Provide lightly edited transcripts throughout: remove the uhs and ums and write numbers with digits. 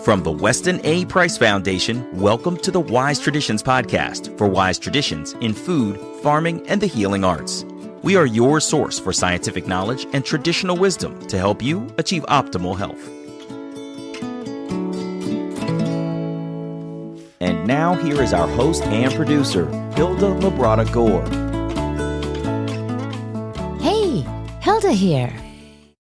From the Weston A. Price Foundation, welcome to the Wise Traditions podcast for wise traditions in food, farming, and the healing arts. We are your source for scientific knowledge and traditional wisdom to help you achieve optimal health. And now here is our host and producer, Hilda Labrada Gore. Hey, Hilda here.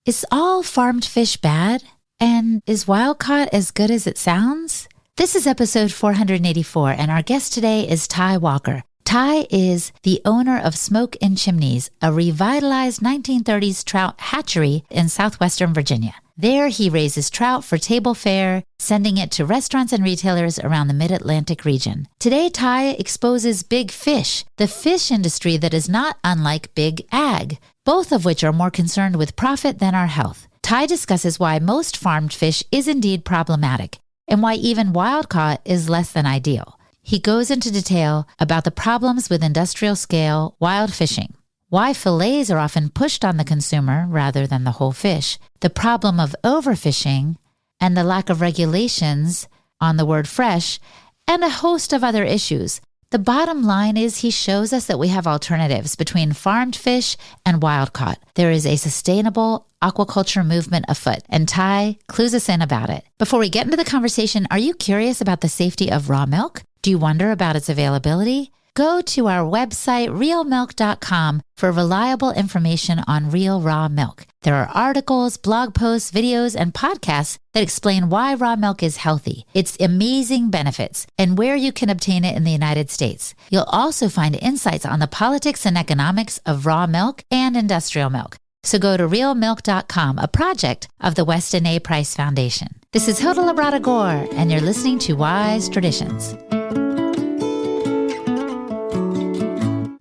Is all farmed fish bad? And is wild-caught as good as it sounds? This is episode 484, and our guest today is Ty Walker. Ty is the owner of Smoke In Chimneys, a revitalized 1930s trout hatchery in southwestern Virginia. There, he raises trout for table fare, sending it to restaurants and retailers around the mid-Atlantic region. Today, Ty exposes big fish, the fish industry that is not unlike big ag, both of which are more concerned with profit than our health. Ty discusses why most farmed fish is indeed problematic and why even wild-caught is less than ideal. He goes into detail about the problems with industrial-scale wild fishing, why fillets are often pushed on the consumer rather than the whole fish, the problem of overfishing, and the lack of regulations on the word fresh, and a host of other issues. The bottom line is he shows us that we have alternatives between farmed fish and wild-caught. There is a sustainable aquaculture movement afoot, and Ty clues us in about it. Before we get into the conversation, are you curious about the safety of raw milk? Do you wonder about its availability? Go to our website, realmilk.com, for reliable information on real raw milk. There are articles, blog posts, videos, and podcasts that explain why raw milk is healthy, its amazing benefits, and where you can obtain it in the United States. You'll also find insights on the politics and economics of raw milk and industrial milk. So go to realmilk.com, a project of the Weston A. Price Foundation. This is Hilda Labrada Gore, and you're listening to Wise Traditions.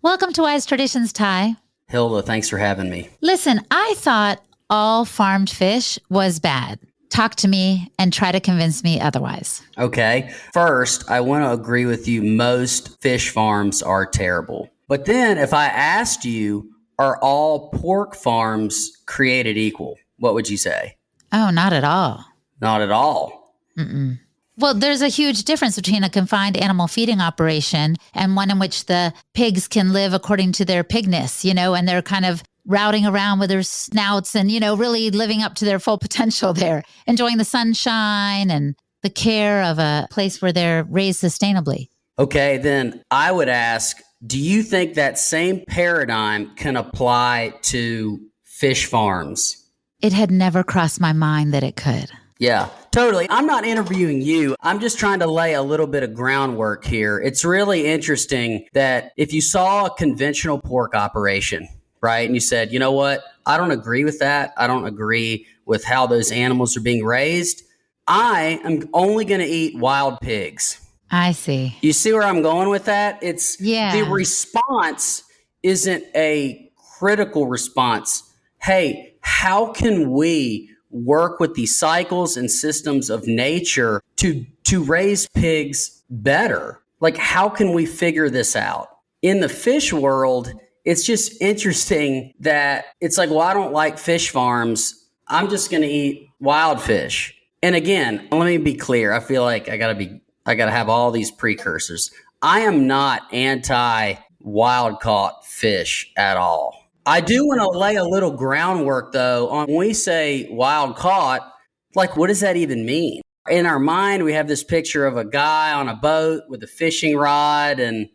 Welcome to Wise Traditions, Ty. Hilda, thanks for having me. Listen, I thought all farmed fish was bad. Talk to me and try to convince me otherwise. Okay. First, I want to agree with you. Most fish farms are terrible. But then if I asked you, are all pork farms created equal? What would you say? Oh, not at all. Not at all. Mm-mm. Well, there's a huge difference between a confined animal feeding operation and one in which the pigs can live according to their pigness, and they're kind of routing around with their snouts and, really living up to their full potential there, enjoying the sunshine and the care of a place where they're raised sustainably. Okay, then I would ask, do you think that same paradigm can apply to fish farms? It had never crossed my mind that it could. Yeah, totally. I'm not interviewing you. I'm just trying to lay a little bit of groundwork here. It's really interesting that if you saw a conventional pork operation, right, and you said, you know what, I don't agree with that. I don't agree with how those animals are being raised. I am only going to eat wild pigs. I see. You see where I'm going with that? The response isn't a critical response. Hey, how can we work with the cycles and systems of nature to raise pigs better? Like, how can we figure this out? In the fish world, it's just interesting that it's like, well, I don't like fish farms. I'm just going to eat wild fish. And again, let me be clear. I feel like I got to have all these precursors. I am not anti wild caught fish at all. I do want to lay a little groundwork, though, on when we say wild caught, like, what does that even mean? In our mind, we have this picture of a guy on a boat with a fishing rod, and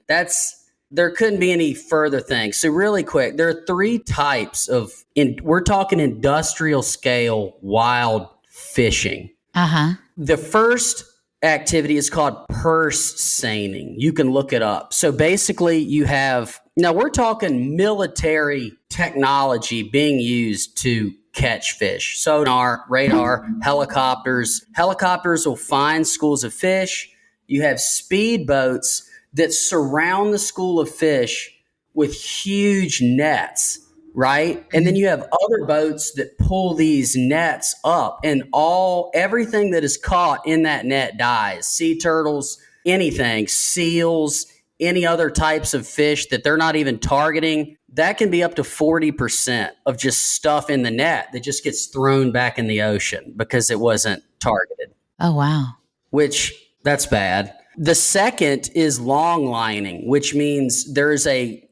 there couldn't be any further things. So really quick, there are three types we're talking industrial scale wild fishing. Uh-huh. The first activity is called purse seining. You can look it up. So basically now we're talking military technology being used to catch fish. Sonar, radar, helicopters. Helicopters will find schools of fish. You have speedboats that surround the school of fish with huge nets, right? And then you have other boats that pull these nets up, and everything that is caught in that net dies. Sea turtles, anything, seals, any other types of fish that they're not even targeting. That can be up to 40% of just stuff in the net that just gets thrown back in the ocean because it wasn't targeted. Oh, wow. which that's bad. The second is long lining, which means there's a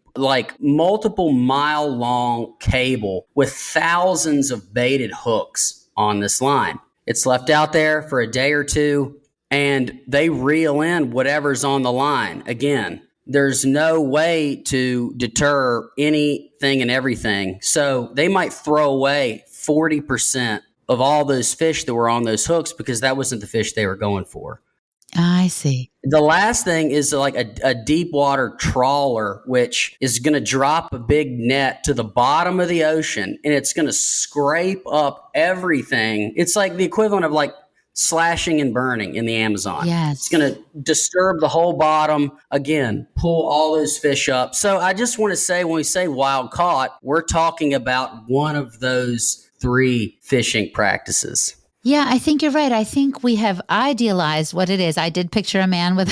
multiple mile long cable with thousands of baited hooks on this line. It's left out there for a day or two and they reel in whatever's on the line. Again, there's no way to deter anything and everything. So they might throw away 40% of all those fish that were on those hooks because that wasn't the fish they were going for. I see. The last thing is like a deep water trawler, which is going to drop a big net to the bottom of the ocean and it's going to scrape up everything. It's like the equivalent of like slashing and burning in the Amazon. Yes. It's going to disturb the whole bottom. Again, pull all those fish up. So I just want to say, when we say wild caught, we're talking about one of those 3 fishing practices. Yeah, I think you're right. I think we have idealized what it is. I did picture a man with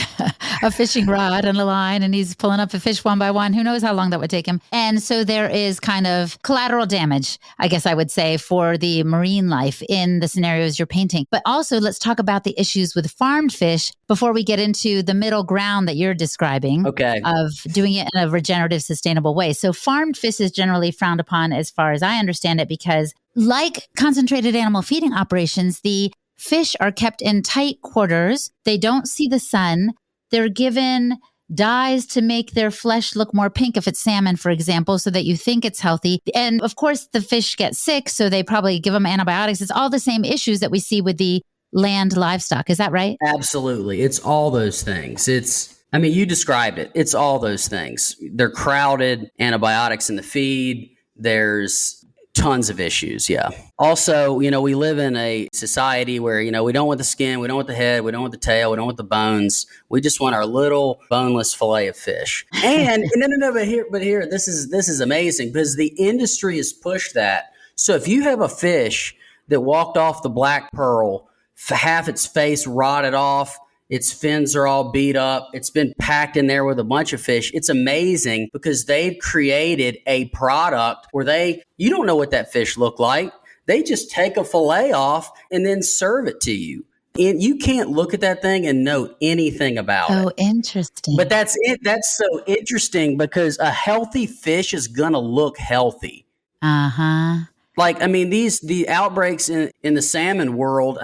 a fishing rod and a line, and he's pulling up a fish one by one. Who knows how long that would take him? And so there is kind of collateral damage, I guess I would say, for the marine life in the scenarios you're painting. But also, let's talk about the issues with farmed fish before we get into the middle ground that you're describing of doing it in a regenerative, sustainable way. So farmed fish is generally frowned upon, as far as I understand it, because like concentrated animal feeding operations, the fish are kept in tight quarters. They don't see the sun. They're given dyes to make their flesh look more pink if it's salmon, for example, so that you think it's healthy. And of course, the fish get sick, so they probably give them antibiotics. It's all the same issues that we see with the land livestock. Is that right? Absolutely. It's all those things. You described it. It's all those things. They're crowded, antibiotics in the feed. There's tons of issues. Yeah. Also, we live in a society where, we don't want the skin, we don't want the head, we don't want the tail, we don't want the bones. We just want our little boneless fillet of fish. And no, but here, this is amazing because the industry has pushed that. So if you have a fish that walked off the black pearl, half its face rotted off, its fins are all beat up, it's been packed in there with a bunch of fish. It's amazing because they've created a product where you don't know what that fish looked like. They just take a fillet off and then serve it to you. And you can't look at that thing and know anything about it. Oh, interesting. But that's it. That's so interesting because a healthy fish is going to look healthy. Uh-huh. The outbreaks in the salmon world,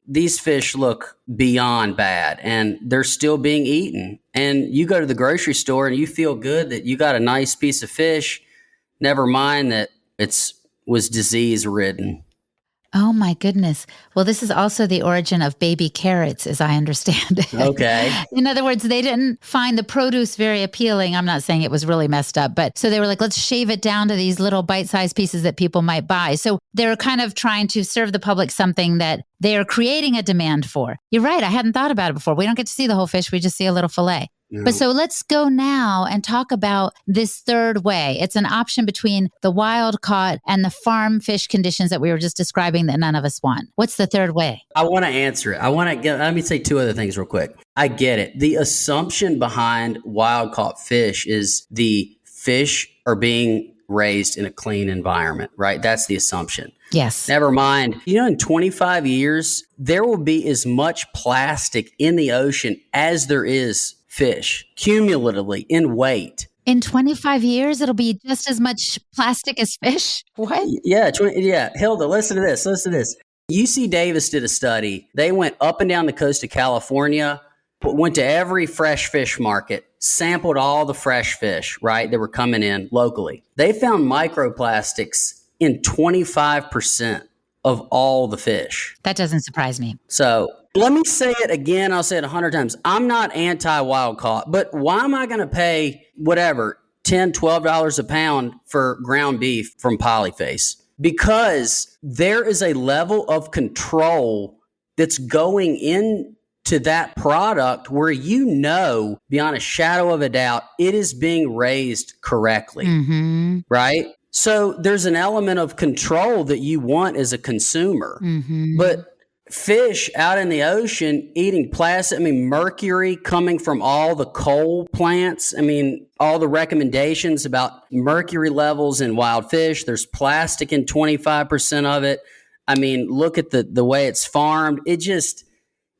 these fish look beyond bad and they're still being eaten. And you go to the grocery store and you feel good that you got a nice piece of fish. Never mind that was disease ridden. Oh my goodness. Well, this is also the origin of baby carrots, as I understand it. Okay. In other words, they didn't find the produce very appealing. I'm not saying it was really messed up, but so they were like, let's shave it down to these little bite-sized pieces that people might buy. So they're kind of trying to serve the public something that they are creating a demand for. You're right. I hadn't thought about it before. We don't get to see the whole fish. We just see a little fillet. No. But so let's go now and talk about this third way. It's an option between the wild caught and the farm fish conditions that we were just describing that none of us want. What's the third way? I want to answer it. Let me say 2 other things real quick. I get it. The assumption behind wild caught fish is the fish are being raised in a clean environment, right? That's the assumption. Yes. Never mind. In 25 years, there will be as much plastic in the ocean as there is fish, cumulatively in weight. In 25 years, it'll be just as much plastic as fish? What? Yeah. Hilda, listen to this. UC Davis did a study. They went up and down the coast of California, went to every fresh fish market, sampled all the fresh fish, right, that were coming in locally. They found microplastics in 25% of all the fish. That doesn't surprise me. So let me say it again. I'll say it 100 times. I'm not anti-wild caught, but why am I going to pay whatever, $10, $12 a pound for ground beef from Polyface? Because there is a level of control that's going into that product where beyond a shadow of a doubt, it is being raised correctly, right? So there's an element of control that you want as a consumer. But fish out in the ocean eating plastic, mercury coming from all the coal plants. All the recommendations about mercury levels in wild fish, there's plastic in 25% of it. Look at the way it's farmed.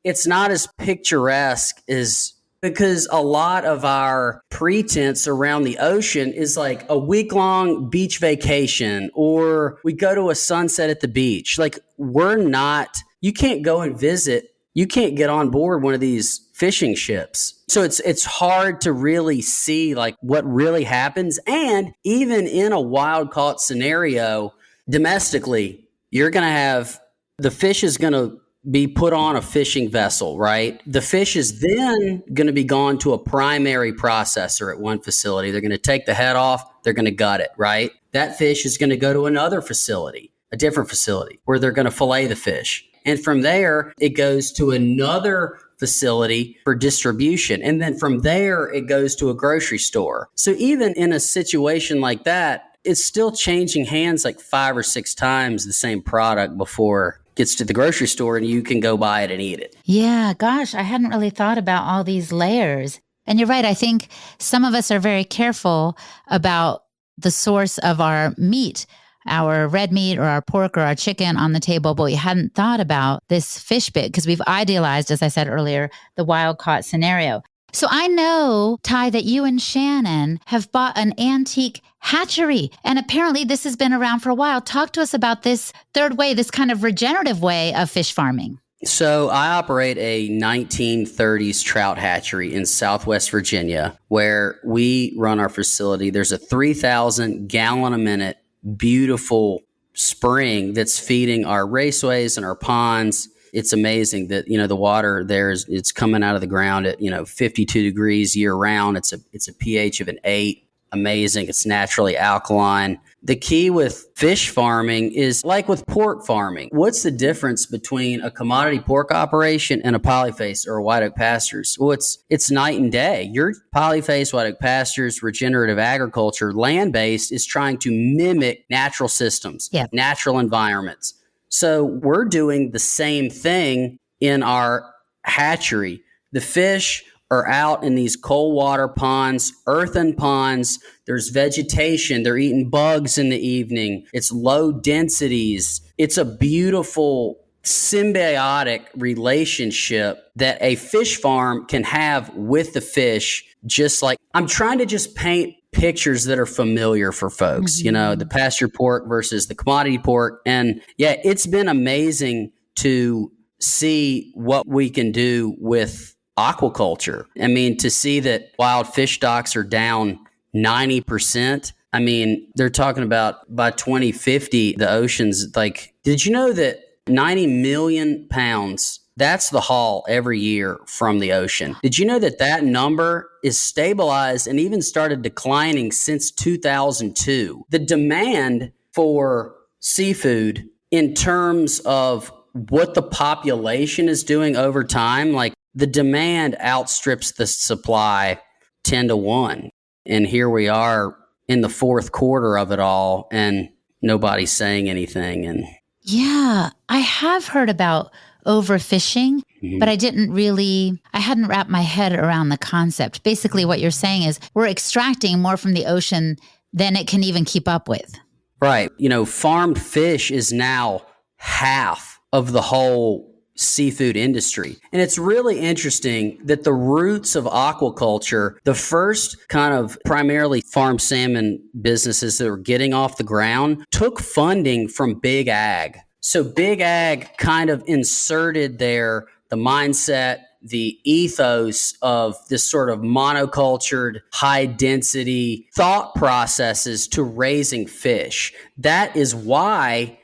it's not as picturesque as, because a lot of our pretense around the ocean is like a week-long beach vacation, or we go to a sunset at the beach. Like, you can't go and visit. You can't get on board one of these fishing ships. So it's hard to really see like what really happens. And even in a wild caught scenario, domestically, you're going to have, the fish is going to be put on a fishing vessel, right? The fish is then going to be gone to a primary processor at one facility. They're going to take the head off. They're going to gut it, right? That fish is going to go to another facility, a different facility, where they're going to fillet the fish. And from there, it goes to another facility for distribution. And then from there, it goes to a grocery store. So even in a situation like that, it's still changing hands like 5 or 6 times the same product before it gets to the grocery store and you can go buy it and eat it. Yeah, gosh, I hadn't really thought about all these layers. And you're right. I think some of us are very careful about the source of our meat, our red meat or our pork or our chicken on the table, but we hadn't thought about this fish bit because we've idealized, as I said earlier, the wild caught scenario. So I know, Ty, that you and Shannon have bought an antique hatchery, and apparently this has been around for a while. Talk to us about this third way, this kind of regenerative way of fish farming. So I operate a 1930s trout hatchery in Southwest Virginia, where we run our facility. There's a 3,000 gallon a minute beautiful spring that's feeding our raceways and our ponds. It's amazing that, the water it's coming out of the ground at, 52 degrees year round. It's a pH of an 8. Amazing. It's naturally alkaline. The key with fish farming is like with pork farming. What's the difference between a commodity pork operation and a polyface or a white oak pastures? Well, it's night and day. Your polyface, white oak pastures, regenerative agriculture, land-based, is trying to mimic natural systems, natural environments. So we're doing the same thing in our hatchery. The fish are out in these cold water ponds, earthen ponds. There's vegetation. They're eating bugs in the evening. It's low densities. It's a beautiful symbiotic relationship that a fish farm can have with the fish. Just like, I'm trying to just paint pictures that are familiar for folks, the pasture pork versus the commodity pork. And yeah, it's been amazing to see what we can do with aquaculture. I mean, to see that wild fish stocks are down 90%. I mean, they're talking about by 2050, the oceans, like, did you know that 90 million pounds, that's the haul every year from the ocean? Did you know that number is stabilized and even started declining since 2002? The demand for seafood in terms of what the population is doing over time, like, the demand outstrips the supply 10-1. And here we are in the fourth quarter of it all, and nobody's saying anything. And yeah, I have heard about overfishing, but I hadn't wrapped my head around the concept. Basically, what you're saying is we're extracting more from the ocean than it can even keep up with. Right. Farmed fish is now half of the whole seafood industry. And it's really interesting that the roots of aquaculture, the first kind of primarily farm salmon businesses that were getting off the ground, took funding from big ag. So big ag kind of inserted the mindset, the ethos of this sort of monocultured, high density thought processes to raising fish. That is why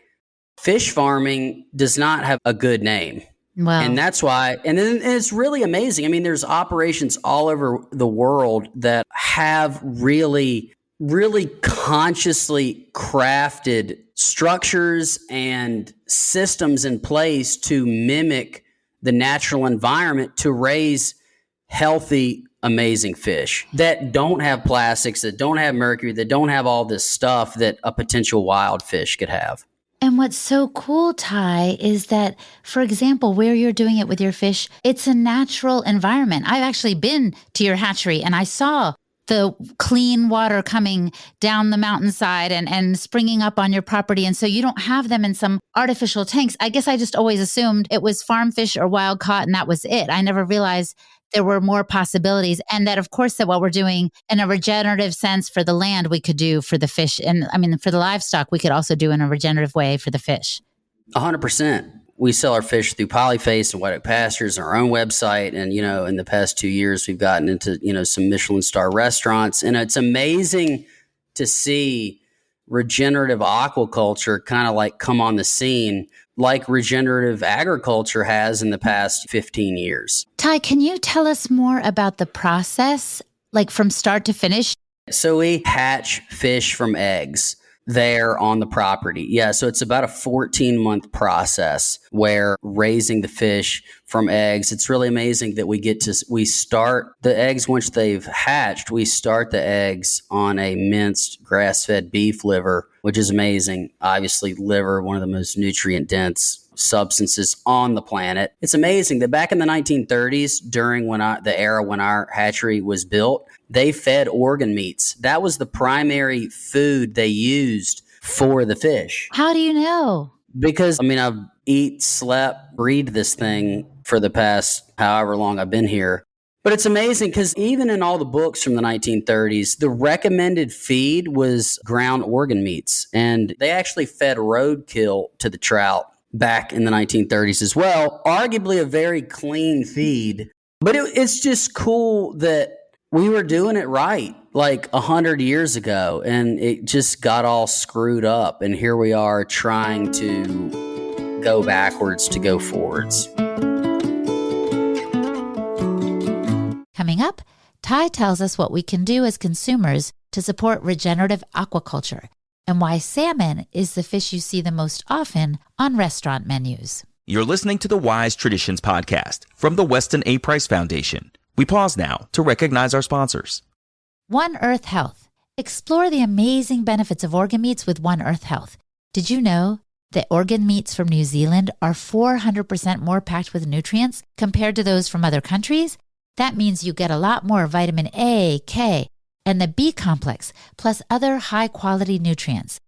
fish farming does not have a good name. Wow. And that's why, and it's really amazing. I mean, there's operations all over the world that have really, really consciously crafted structures and systems in place to mimic the natural environment to raise healthy, amazing fish that don't have plastics, that don't have mercury, that don't have all this stuff that a potential wild fish could have. And what's so cool, Ty, is that, for example, where you're doing it with your fish, it's a natural environment. I've actually been to your hatchery and I saw the clean water coming down the mountainside and springing up on your property. And so you don't have them in some artificial tanks. I guess I just always assumed it was farm fish or wild caught and that was it. I never realized there were more possibilities. And that, of course, that what we're doing in a regenerative sense for the land, we could do for the fish. And I mean, for the livestock, we could also do in a regenerative way for the fish. 100%. We sell our fish through Polyface and White Oak Pastures and our own website. And, in the past 2 years, we've gotten into, some Michelin star restaurants. And it's amazing to see regenerative aquaculture kind of like come on the scene like regenerative agriculture has in the past 15 years. Ty, can you tell us more about the process, like from start to finish? So we hatch fish from eggs there on the property. Yeah, so it's about a 14-month process where raising the fish from eggs. It's really amazing that we start the eggs once they've hatched. We start the eggs on a minced grass-fed beef liver, which is amazing. Obviously, liver, one of the most nutrient-dense substances on the planet. It's amazing that back in the 1930s, during the era when our hatchery was built, they fed organ meats. That was the primary food they used for the fish. How do you know? Because, I've slept, breed this thing for the past however long I've been here. But it's amazing because even in all the books from the 1930s, the recommended feed was ground organ meats. And they actually fed roadkill to the trout back in the 1930s as well. Arguably a very clean feed. But it's just cool that we were doing it right like 100 years ago, and it just got all screwed up. And here we are trying to go backwards to go forwards. Coming up, Ty tells us what we can do as consumers to support regenerative aquaculture and why salmon is the fish you see the most often on restaurant menus. You're listening to the Wise Traditions podcast from the Weston A. Price Foundation. We pause now to recognize our sponsors. One Earth Health. Explore the amazing benefits of organ meats with One Earth Health. Did you know that organ meats from New Zealand are 400% more packed with nutrients compared to those from other countries? That means you get a lot more vitamin A, K, and the B complex, plus other high-quality nutrients.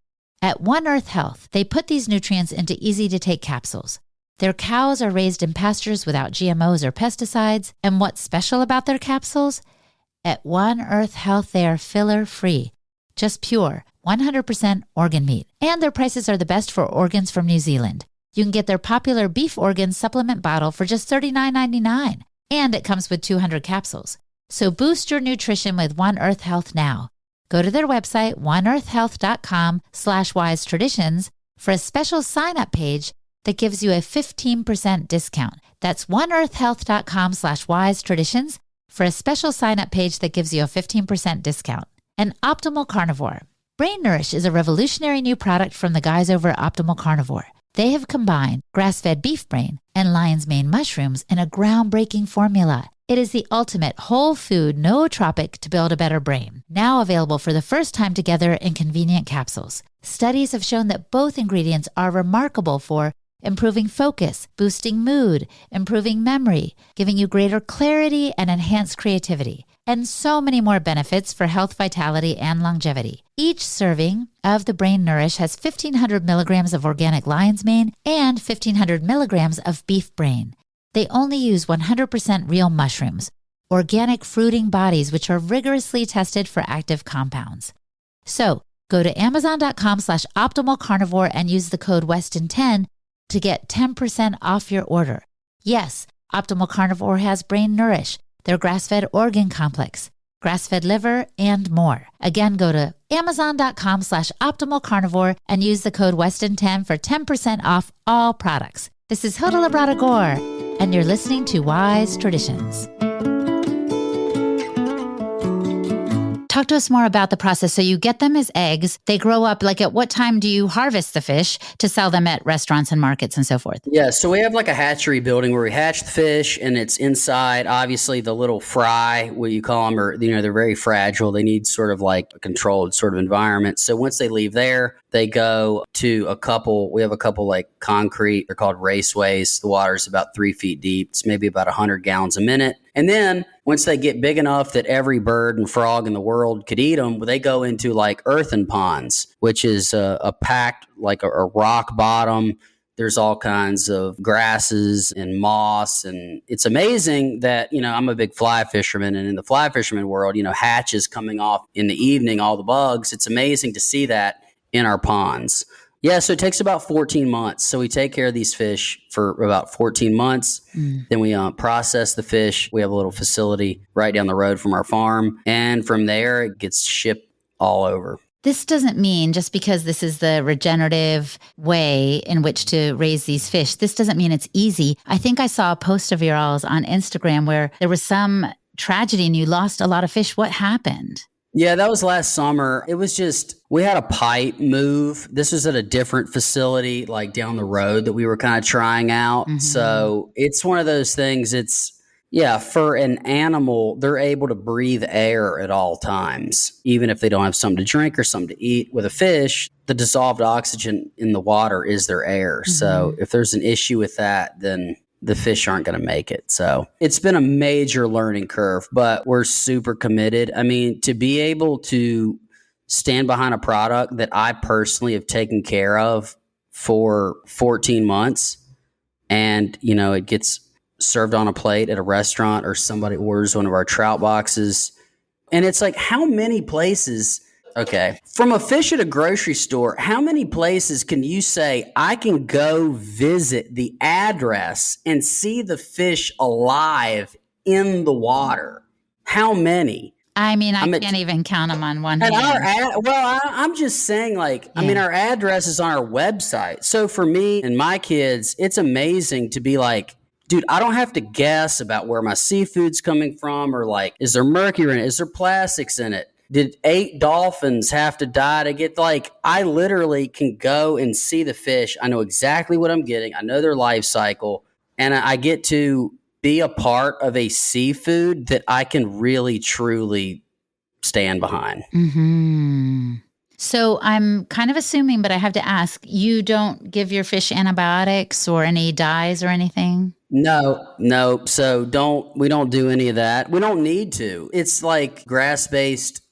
At One Earth Health, they put these nutrients into easy-to-take capsules. Their cows are raised in pastures without GMOs or pesticides. And what's special about their capsules? At One Earth Health, they are filler-free, just pure, 100% organ meat. And their prices are the best for organs from New Zealand. You can get their popular beef organ supplement bottle for just $39.99. And it comes with 200 capsules. So boost your nutrition with One Earth Health now. Go to their website, oneearthhealth.com/wisetraditions for a special sign-up page that gives you a 15% discount. That's oneearthhealth.com/wisetraditions for a special sign-up page that gives you a 15% discount. And Optimal Carnivore. Brain Nourish is a revolutionary new product from the guys over at Optimal Carnivore. They have combined grass-fed beef brain and lion's mane mushrooms in a groundbreaking formula. It is the ultimate whole food, nootropic to build a better brain. Now available for the first time together in convenient capsules. Studies have shown that both ingredients are remarkable for improving focus, boosting mood, improving memory, giving you greater clarity and enhanced creativity, and so many more benefits for health, vitality, and longevity. Each serving of the Brain Nourish has 1,500 milligrams of organic lion's mane and 1,500 milligrams of beef brain. They only use 100% real mushrooms, organic fruiting bodies which are rigorously tested for active compounds. So go to amazon.com/optimalcarnivore and use the code Weston10 to get 10% off your order. Yes, Optimal Carnivore has Brain Nourish, their grass-fed organ complex, grass-fed liver, and more. Again, go to amazon.com/optimalcarnivore and use the code Weston10 for 10% off all products. This is Hilda Labrada Gore, and you're listening to Wise Traditions. Talk to us more about the process. So you get them as eggs. They grow up. Like, at what time do you harvest the fish to sell them at restaurants and markets and so forth? Yeah, so we have like a hatchery building where we hatch the fish, and it's inside, obviously, the little fry, what you call them, or, they're very fragile. They need sort of like a controlled sort of environment. So once they leave there, They go to we have a couple like concrete, they're called raceways. The water's about 3 feet deep. It's maybe about 100 gallons a minute. And then once they get big enough that every bird and frog in the world could eat them, they go into like earthen ponds, which is a packed, like a rock bottom. There's all kinds of grasses and moss. And it's amazing that, I'm a big fly fisherman, and in the fly fisherman world, hatches coming off in the evening, all the bugs. It's amazing to see that in our ponds. Yeah, so it takes about 14 months. So we take care of these fish for about 14 months. Then we process the fish. We have a little facility right down the road from our farm. And from there, it gets shipped all over. This doesn't mean just because this is the regenerative way in which to raise these fish, this doesn't mean it's easy. I think I saw a post of yours on Instagram where there was some tragedy and you lost a lot of fish. What happened? Yeah, that was last summer. It was just, we had a pipe move. This was at a different facility, like down the road that we were kind of trying out. So it's one of those things. For an animal, they're able to breathe air at all times, even if they don't have something to drink or something to eat. With a fish, the dissolved oxygen in the water is their air. So if there's an issue with that, then the fish aren't going to make it. So it's been a major learning curve, but we're super committed. I mean, to be able to stand behind a product that I personally have taken care of for 14 months and, it gets served on a plate at a restaurant or somebody orders one of our trout boxes. And it's like, how many places, from a fish at a grocery store, how many places can you say, I can go visit the address and see the fish alive in the water? How many? I mean, I can't even count them on one hand. I'm just saying, our address is on our website. So for me and my kids, it's amazing to be like, dude, I don't have to guess about where my seafood's coming from, or like, is there mercury in it? Is there plastics in it? Did 8 dolphins have to die to get, I literally can go and see the fish. I know exactly what I'm getting. I know their life cycle, and I get to be a part of a seafood that I can really, truly stand behind. So I'm kind of assuming, but I have to ask, you don't give your fish antibiotics or any dyes or anything? No. So we don't do any of that. We don't need to. It's like grass-based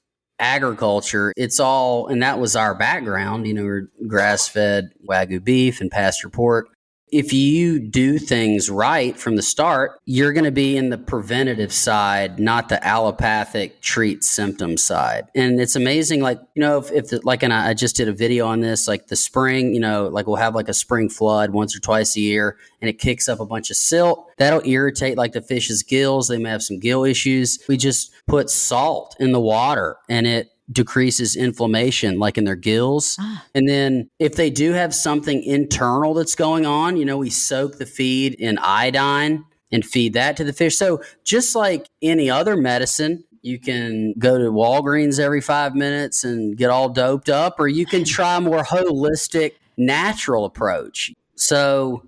agriculture. It's all, and that was our background. We're grass-fed Wagyu beef and pasture pork. If you do things right from the start, you're going to be in the preventative side, not the allopathic treat symptom side. And it's amazing, and I just did a video on this, like the spring, we'll have like a spring flood once or twice a year, and it kicks up a bunch of silt. That'll irritate like the fish's gills. They may have some gill issues. We just put salt in the water, and it decreases inflammation like in their gills. And then if they do have something internal that's going on, we soak the feed in iodine and feed that to the fish. So just like any other medicine, you can go to Walgreens every 5 minutes and get all doped up, or you can try a more holistic, natural approach. So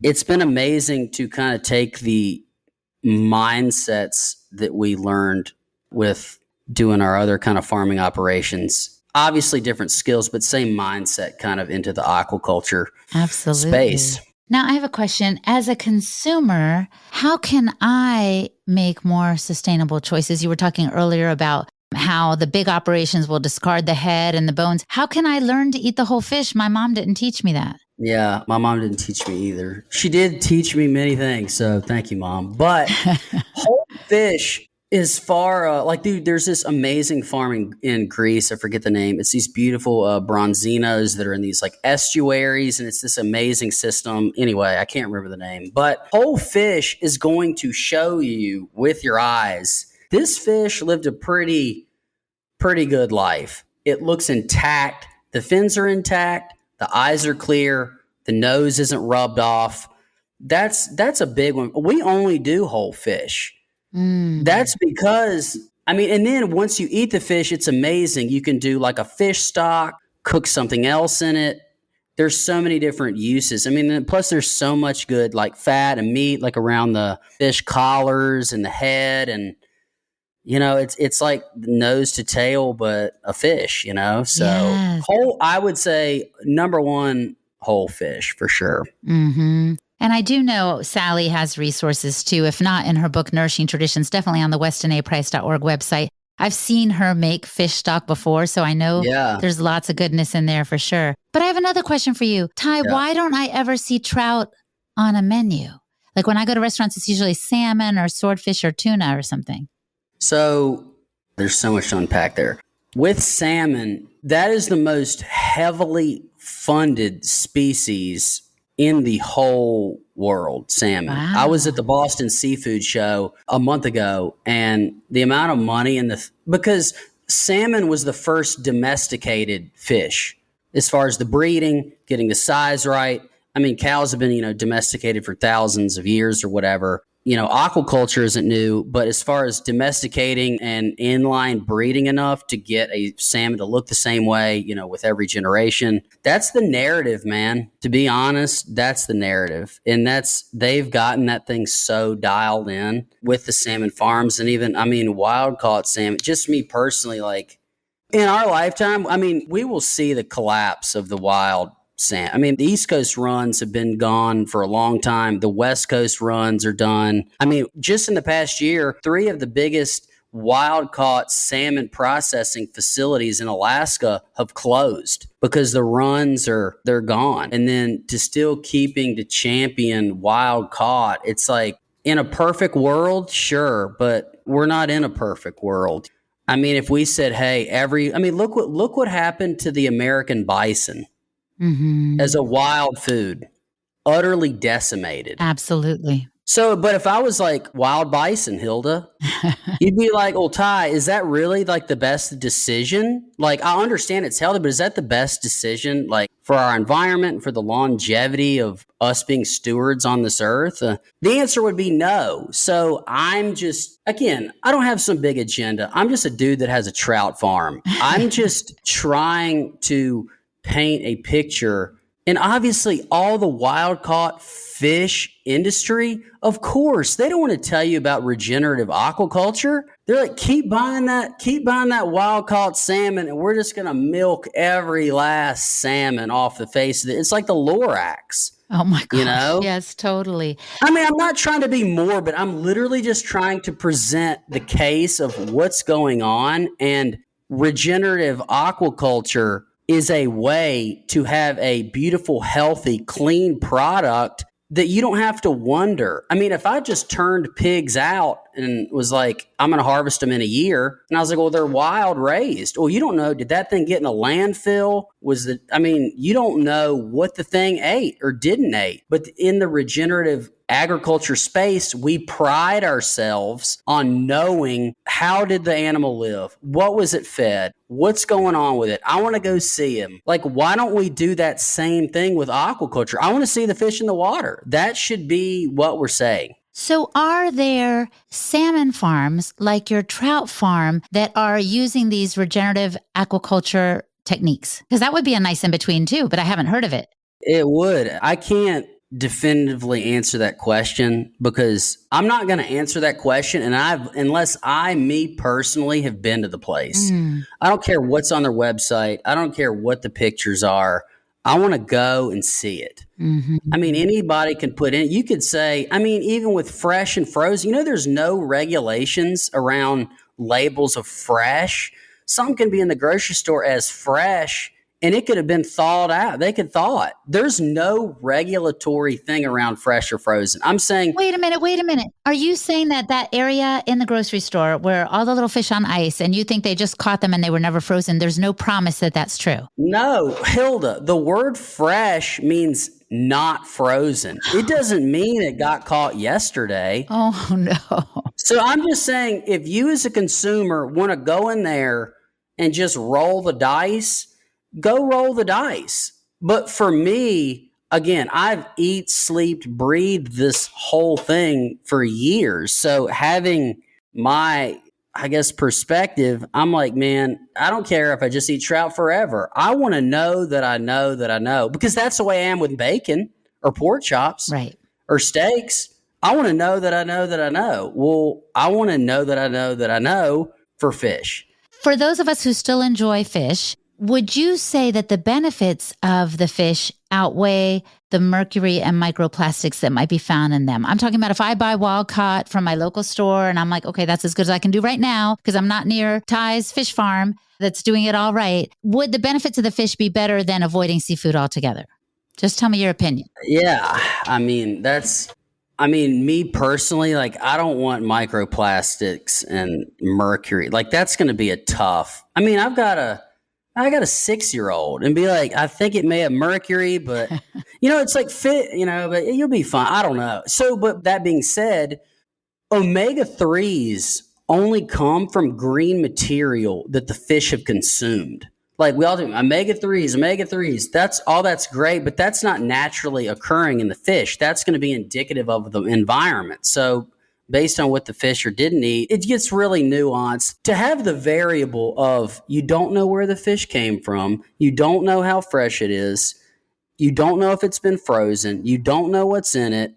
it's been amazing to kind of take the mindsets that we learned with doing our other kind of farming operations. Obviously different skills, but same mindset kind of into the aquaculture space. Now I have a question. As a consumer, how can I make more sustainable choices? You were talking earlier about how the big operations will discard the head and the bones. How can I learn to eat the whole fish? My mom didn't teach me that. Yeah, my mom didn't teach me either. She did teach me many things, so thank you, Mom. But whole fish is far, dude, there's this amazing farm in Greece. I forget the name. It's these beautiful bronzinos that are in these like estuaries, and it's this amazing system. Anyway, I can't remember the name. But whole fish is going to show you with your eyes, this fish lived a pretty good life. It looks intact. The fins are intact. The eyes are clear. The nose isn't rubbed off. That's a big one. We only do whole fish. That's because, and then once you eat the fish, it's amazing. You can do like a fish stock, cook something else in it. There's so many different uses. Plus there's so much good like fat and meat, like around the fish collars and the head. And it's like nose to tail, but a fish, So Yes. I would say number one, whole fish for sure. Mm-hmm. And I do know Sally has resources too, if not in her book, Nourishing Traditions, definitely on the westonaprice.org website. I've seen her make fish stock before, so I know there's lots of goodness in there for sure. But I have another question for you. Ty, why don't I ever see trout on a menu? Like when I go to restaurants, it's usually salmon or swordfish or tuna or something. So there's so much to unpack there. With salmon, that is the most heavily funded species in the whole world, salmon. Wow. I was at the Boston Seafood Show a month ago, and the amount of money because salmon was the first domesticated fish as far as the breeding, getting the size right. I mean, cows have been, domesticated for thousands of years or whatever. Aquaculture isn't new, but as far as domesticating and inline breeding enough to get a salmon to look the same way, with every generation, that's the narrative, man. To be honest, that's the narrative. And they've gotten that thing so dialed in with the salmon farms and even, wild caught salmon. Just me personally, like in our lifetime, we will see the collapse of the wild salmon. The East Coast runs have been gone for a long time. The West Coast runs are done. Just in the past year, 3 of the biggest wild-caught salmon processing facilities in Alaska have closed because the runs they're gone. And then to still keeping to champion wild-caught, it's like in a perfect world, sure, but we're not in a perfect world. If we said, hey, look what happened to the American bison. Mm-hmm. As a wild food, utterly decimated. Absolutely. So, but if I was like wild bison, Hilda, you'd be like, well, Ty, is that really like the best decision? Like, I understand it's healthy, but is that the best decision, like for our environment, for the longevity of us being stewards on this earth? The answer would be no. So I'm just, again, I don't have some big agenda. I'm just a dude that has a trout farm. I'm just trying to paint a picture. And obviously all the wild caught fish industry, of course, they don't want to tell you about regenerative aquaculture. They're like, keep buying that wild caught salmon, and we're just going to milk every last salmon off the face of it. It's like the Lorax. Oh my gosh. Yes, totally. I'm not trying to be morbid. I'm literally just trying to present the case of what's going on, and regenerative aquaculture is a way to have a beautiful, healthy, clean product that you don't have to wonder. If I just turned pigs out and was like, I'm going to harvest them in a year, and I was like, well, they're wild raised. Well, you don't know, did that thing get in a landfill? You don't know what the thing ate or didn't eat. But in the regenerative agriculture space, we pride ourselves on knowing, how did the animal live? What was it fed? What's going on with it? I want to go see him. Like, why don't we do that same thing with aquaculture? I want to see the fish in the water. That should be what we're saying. So are there salmon farms like your trout farm that are using these regenerative aquaculture techniques? Because that would be a nice in-between too, but I haven't heard of it. It would. I can't definitively answer that question because I'm not going to answer that question unless me personally have been to the place. I don't care what's on their website. I don't care what the pictures are. I want to go and see it. Mm-hmm. Anybody can put in, you could say, even with fresh and frozen, there's no regulations around labels of fresh. Some can be in the grocery store as fresh, and it could have been thawed out. They could thaw it. There's no regulatory thing around fresh or frozen. I'm saying... Wait a minute. Are you saying that area in the grocery store where all the little fish on ice, and you think they just caught them and they were never frozen, there's no promise that that's true? No, Hilda, the word fresh means not frozen. It doesn't mean it got caught yesterday. Oh, no. So I'm just saying, if you as a consumer want to go in there and just roll the dice, go roll the dice. But for me, again, I've eat, slept, breathed this whole thing for years. So having my, perspective, I'm like, man, I don't care if I just eat trout forever. I want to know that I know that I know, because that's the way I am with bacon or pork chops, right, or steaks. I want to know that I know that I know. Well, I want to know that I know that I know for fish. For those of us who still enjoy fish, would you say that the benefits of the fish outweigh the mercury and microplastics that might be found in them? I'm talking about if I buy wild caught from my local store and I'm like, okay, that's as good as I can do right now because I'm not near Ty's fish farm that's doing it all right. Would the benefits of the fish be better than avoiding seafood altogether? Just tell me your opinion. Yeah. Me personally, like, I don't want microplastics and mercury. Like, that's going to be a tough. I got a 6-year-old and be like, I think it may have mercury, but it's like fit, but you'll be fine. I don't know. So, but that being said, omega-3s only come from green material that the fish have consumed. Like we all do, omega-3s, that's great, but that's not naturally occurring in the fish. That's going to be indicative of the environment. So based on what the fish or didn't eat, it gets really nuanced. To have the variable of you don't know where the fish came from, you don't know how fresh it is, you don't know if it's been frozen, you don't know what's in it.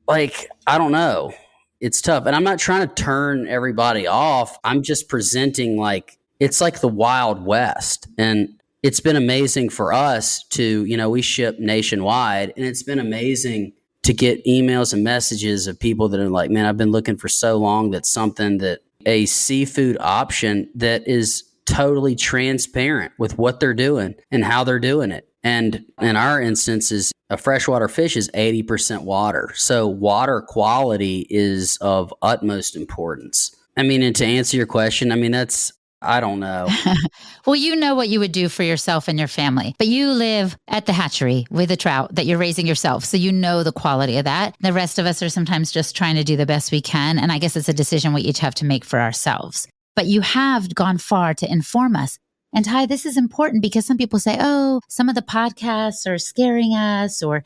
Like, I don't know. It's tough. And I'm not trying to turn everybody off. I'm just presenting like, it's like the Wild West. And it's been amazing for us to, we ship nationwide, and it's been amazing to get emails and messages of people that are like, man, I've been looking for so long that a seafood option that is totally transparent with what they're doing and how they're doing it. And in our instances, a freshwater fish is 80% water. So water quality is of utmost importance. And to answer your question, I don't know. Well, you know what you would do for yourself and your family, but you live at the hatchery with the trout that you're raising yourself. So you know the quality of that. The rest of us are sometimes just trying to do the best we can. And I guess it's a decision we each have to make for ourselves. But you have gone far to inform us. And Ty, this is important because some people say, oh, some of the podcasts are scaring us or,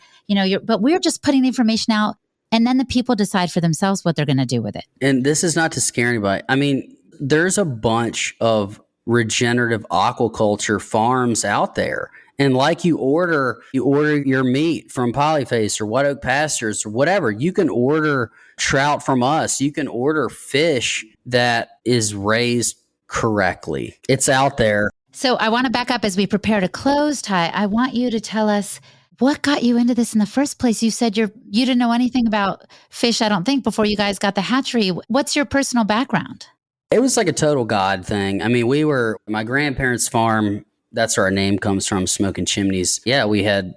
but we're just putting the information out. And then the people decide for themselves what they're going to do with it. And this is not to scare anybody. There's a bunch of regenerative aquaculture farms out there. And like you order your meat from Polyface or White Oak Pastures or whatever, you can order trout from us. You can order fish that is raised correctly. It's out there. So I want to back up as we prepare to close, Ty. I want you to tell us what got you into this in the first place. You said you didn't know anything about fish, I don't think, before you guys got the hatchery. What's your personal background? It was like a total God thing. My grandparents' farm, that's where our name comes from, Smoke In Chimneys. Yeah, we're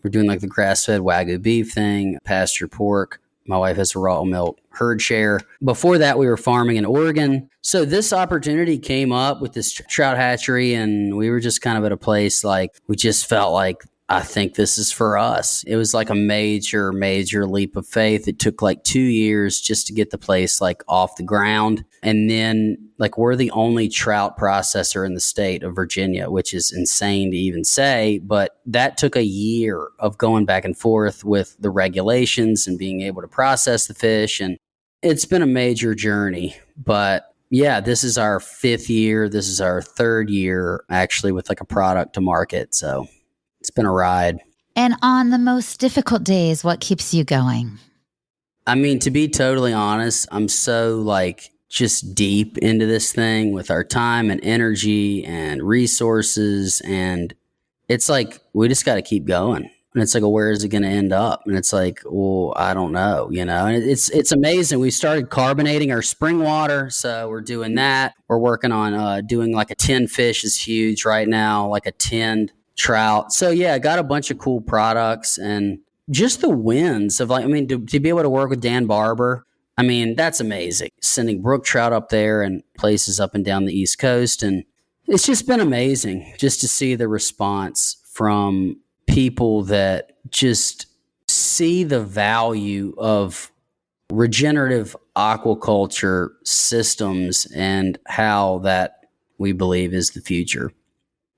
doing like the grass-fed Wagyu beef thing, pasture pork. My wife has a raw milk herd share. Before that, we were farming in Oregon. So this opportunity came up with this trout hatchery, and we were just kind of at a place like we just felt like, I think this is for us. It was like a major, major leap of faith. It took like 2 years just to get the place like off the ground. And then like we're the only trout processor in the state of Virginia, which is insane to even say. But that took a year of going back and forth with the regulations and being able to process the fish. And it's been a major journey. But yeah, this is our 5th year. This is our 3rd year actually with like a product to market. So it's been a ride. And on the most difficult days, what keeps you going? To be totally honest, I'm so like just deep into this thing with our time and energy and resources. And it's like, we just got to keep going. And it's like, well, where is it going to end up? And it's like, well, I don't know, and it's amazing. We started carbonating our spring water. So we're doing that. We're working on doing like a 10 fish is huge right now, like a 10 trout. So yeah, I got a bunch of cool products and just the wins of like, to be able to work with Dan Barber, that's amazing. Sending brook trout up there and places up and down the East Coast. And it's just been amazing just to see the response from people that just see the value of regenerative aquaculture systems and how that we believe is the future.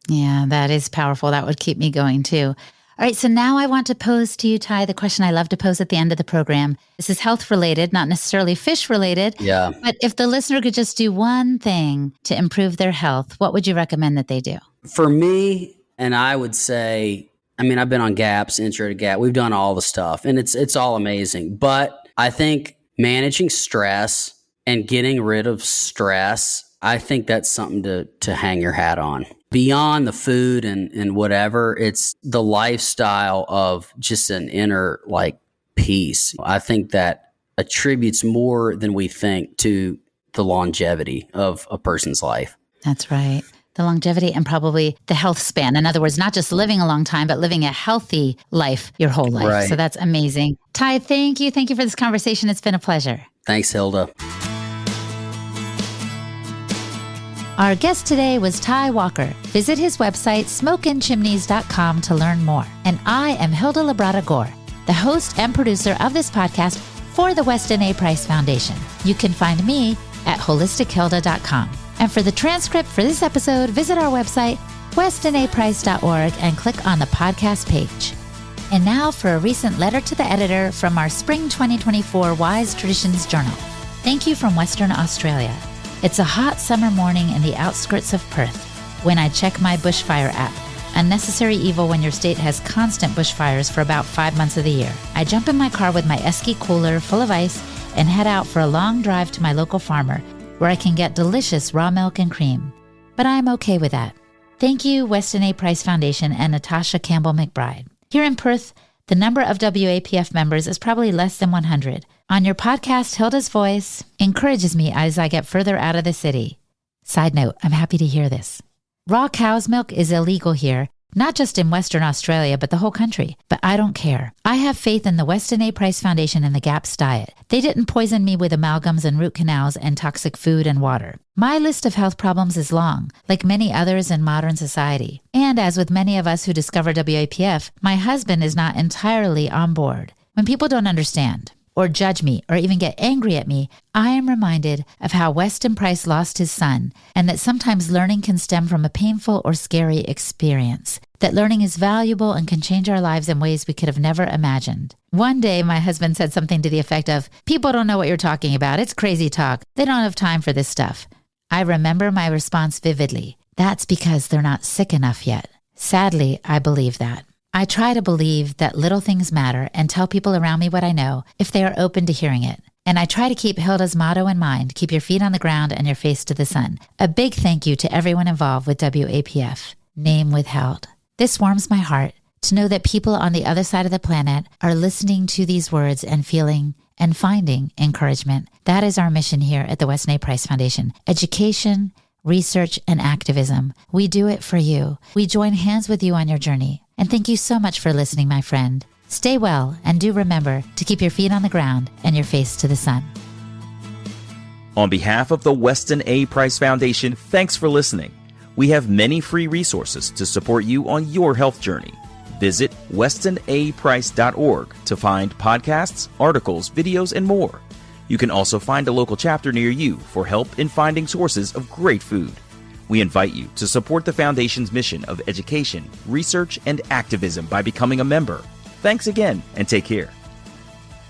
Yeah, that is powerful. That would keep me going too. All right. So now I want to pose to you, Ty, the question I love to pose at the end of the program. This is health related, not necessarily fish related. Yeah. But if the listener could just do one thing to improve their health, what would you recommend that they do? For me, and I would say, I've been on GAPS, Intro to GAP. We've done all the stuff and it's all amazing. But I think managing stress and getting rid of stress, I think that's something to hang your hat on. Beyond the food and whatever, it's the lifestyle of just an inner peace. I think that attributes more than we think to the longevity of a person's life. That's right. The longevity and probably the health span. In other words, not just living a long time, but living a healthy life your whole life. Right. So that's amazing. Ty, thank you. Thank you for this conversation. It's been a pleasure. Thanks, Hilda. Our guest today was Ty Walker. Visit his website, smokeinchimneys.com, to learn more. And I am Hilda Labrada Gore, the host and producer of this podcast for the Weston A. Price Foundation. You can find me at holistichilda.com. And for the transcript for this episode, visit our website, westonaprice.org, and click on the podcast page. And now for a recent letter to the editor from our Spring 2024 Wise Traditions Journal. Thank you from Western Australia. It's a hot summer morning in the outskirts of Perth when I check my bushfire app. A necessary evil when your state has constant bushfires for about 5 months of the year. I jump in my car with my Esky cooler full of ice and head out for a long drive to my local farmer where I can get delicious raw milk and cream. But I'm okay with that. Thank you, Weston A. Price Foundation and Natasha Campbell McBride. Here in Perth, the number of WAPF members is probably less than 100. On your podcast, Hilda's Voice encourages me as I get further out of the city. Side note, I'm happy to hear this. Raw cow's milk is illegal here, not just in Western Australia, but the whole country. But I don't care. I have faith in the Weston A. Price Foundation and the GAPS diet. They didn't poison me with amalgams and root canals and toxic food and water. My list of health problems is long, like many others in modern society. And as with many of us who discover WAPF, my husband is not entirely on board. When people don't understand, or judge me, or even get angry at me, I am reminded of how Weston Price lost his son, and that sometimes learning can stem from a painful or scary experience. That learning is valuable and can change our lives in ways we could have never imagined. One day, my husband said something to the effect of, "People don't know what you're talking about. It's crazy talk. They don't have time for this stuff." I remember my response vividly. That's because they're not sick enough yet. Sadly, I believe that. I try to believe that little things matter and tell people around me what I know if they are open to hearing it. And I try to keep Hilda's motto in mind, keep your feet on the ground and your face to the sun. A big thank you to everyone involved with WAPF. Name withheld. This warms my heart to know that people on the other side of the planet are listening to these words and feeling and finding encouragement. That is our mission here at the Weston A. Price Foundation. Education, research, and activism. We do it for you. We join hands with you on your journey. And thank you so much for listening, my friend. Stay well, and do remember to keep your feet on the ground and your face to the sun. On behalf of the Weston A. Price Foundation, thanks for listening. We have many free resources to support you on your health journey. Visit westonaprice.org to find podcasts, articles, videos, and more. You can also find a local chapter near you for help in finding sources of great food. We invite you to support the Foundation's mission of education, research, and activism by becoming a member. Thanks again, and take care.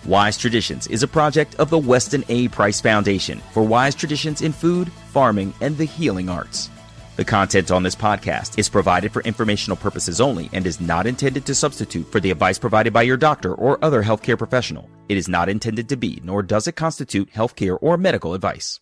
Wise Traditions is a project of the Weston A. Price Foundation for wise traditions in food, farming, and the healing arts. The content on this podcast is provided for informational purposes only and is not intended to substitute for the advice provided by your doctor or other healthcare professional. It is not intended to be, nor does it constitute healthcare or medical advice.